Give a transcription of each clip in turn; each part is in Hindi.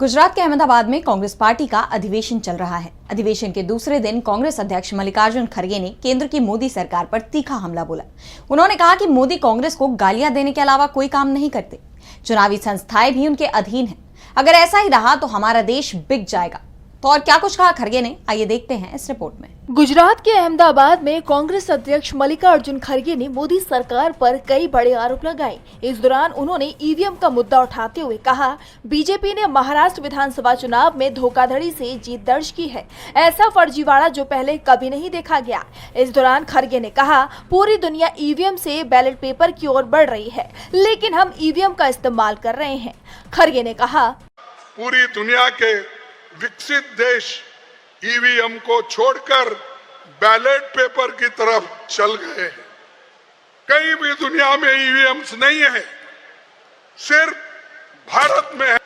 गुजरात के अहमदाबाद में कांग्रेस पार्टी का अधिवेशन चल रहा है। अधिवेशन के दूसरे दिन कांग्रेस अध्यक्ष मल्लिकार्जुन खड़गे ने केंद्र की मोदी सरकार पर तीखा हमला बोला। उन्होंने कहा कि मोदी कांग्रेस को गालियां देने के अलावा कोई काम नहीं करते। चुनावी संस्थाएं भी उनके अधीन हैं। अगर ऐसा ही रहा तो हमारा देश बिक जाएगा। तो और क्या कुछ कहा खड़गे ने, आइए देखते हैं इस रिपोर्ट में। गुजरात के अहमदाबाद में कांग्रेस अध्यक्ष मल्लिकार्जुन खड़गे ने मोदी सरकार पर कई बड़े आरोप लगाए। इस दौरान उन्होंने ईवीएम का मुद्दा उठाते हुए कहा, बीजेपी ने महाराष्ट्र विधानसभा चुनाव में धोखाधड़ी से जीत दर्ज की है। ऐसा फर्जीवाड़ा जो पहले कभी नहीं देखा गया। इस दौरान खड़गे ने कहा, पूरी दुनिया ईवीएम से बैलेट पेपर की ओर बढ़ रही है, लेकिन हम ईवीएम का इस्तेमाल कर रहे हैं। खड़गे ने कहा, पूरी दुनिया के विकसित देश ईवीएम को छोड़कर बैलेट पेपर की तरफ चल गए हैं। कहीं भी दुनिया में ईवीएम्स नहीं है, सिर्फ भारत में है।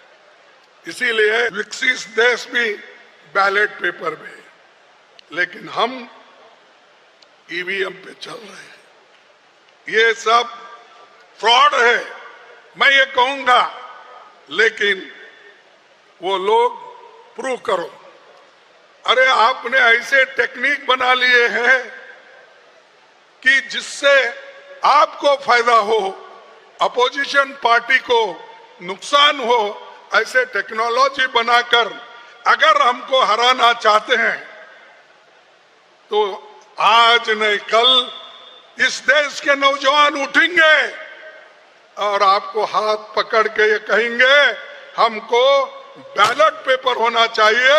इसीलिए विकसित देश भी बैलेट पेपर में है, लेकिन हम ईवीएम पे चल रहे हैं। ये सब फ्रॉड है, मैं ये कहूंगा, लेकिन वो लोग प्रूव करो। अरे आपने ऐसे टेक्निक बना लिए हैं कि जिससे आपको फायदा हो, अपोजिशन पार्टी को नुकसान हो, ऐसे टेक्नोलॉजी बनाकर अगर हमको हराना चाहते हैं तो आज नहीं कल इस देश के नौजवान उठेंगे और आपको हाथ पकड़ के ये कहेंगे, हमको बैलेट पेपर होना चाहिए,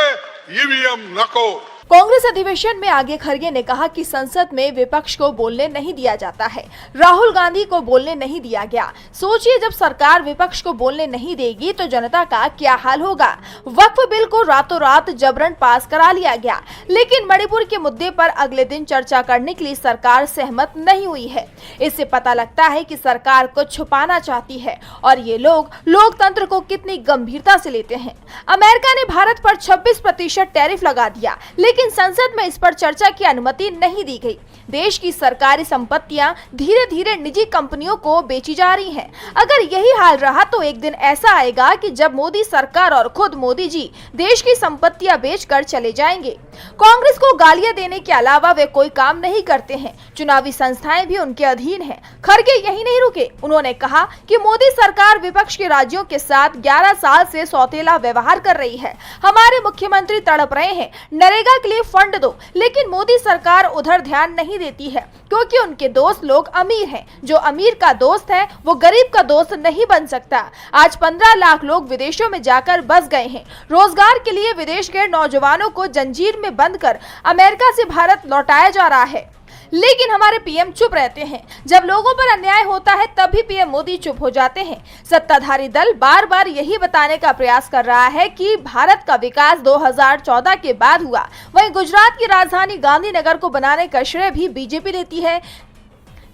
ईवीएम नको। कांग्रेस अधिवेशन में आगे खड़गे ने कहा कि संसद में विपक्ष को बोलने नहीं दिया जाता है। राहुल गांधी को बोलने नहीं दिया गया। सोचिए, जब सरकार विपक्ष को बोलने नहीं देगी तो जनता का क्या हाल होगा। वक्फ बिल को रातों रात जबरन पास करा लिया गया, लेकिन मणिपुर के मुद्दे पर अगले दिन चर्चा करने के लिए सरकार सहमत नहीं हुई है। इससे पता लगता है कि सरकार को छुपाना चाहती है और ये लोग लोकतंत्र को कितनी गंभीरता से लेते हैं। अमेरिका ने भारत पर 26% टैरिफ लगा दिया, लेकिन संसद में इस पर चर्चा की अनुमति नहीं दी गई। देश की सरकारी संपत्तियां धीरे धीरे निजी कंपनियों को बेची जा रही हैं। अगर यही हाल रहा तो एक दिन ऐसा आएगा कि जब मोदी सरकार और खुद मोदी जी देश की संपत्तियां बेचकर चले जाएंगे। कांग्रेस को गालियां देने के अलावा वे कोई काम नहीं करते हैं। चुनावी संस्थाएं भी उनके अधीन हैं। खड़गे यही नहीं रुके। उन्होंने कहा कि मोदी सरकार विपक्ष के राज्यों के साथ 11 साल से सौतेला व्यवहार कर रही है। हमारे मुख्यमंत्री तड़प रहे हैं, नरेगा के लिए फंड दो, लेकिन मोदी सरकार उधर ध्यान नहीं देती है, क्योंकि उनके दोस्त लोग अमीर हैं। जो अमीर का दोस्त है वो गरीब का दोस्त नहीं बन सकता। आज 15 लाख लोग विदेशों में जाकर बस गए हैं। रोजगार के लिए विदेश गए नौजवानों को जंजीर में बंद कर अमेरिका से भारत लौटाया जा रहा है, लेकिन हमारे पीएम चुप रहते हैं। जब लोगों पर अन्याय होता है तब भी पीएम मोदी चुप हो जाते हैं। सत्ताधारी दल बार बार यही बताने का प्रयास कर रहा है कि भारत का विकास 2014 के बाद हुआ। वहीं गुजरात की राजधानी गांधीनगर को बनाने का श्रेय भी बीजेपी लेती है,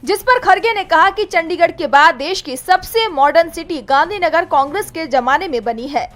जिस पर खड़गे ने कहा कि चंडीगढ़ के बाद देश की सबसे मॉडर्न सिटी गांधीनगर कांग्रेस के जमाने में बनी है।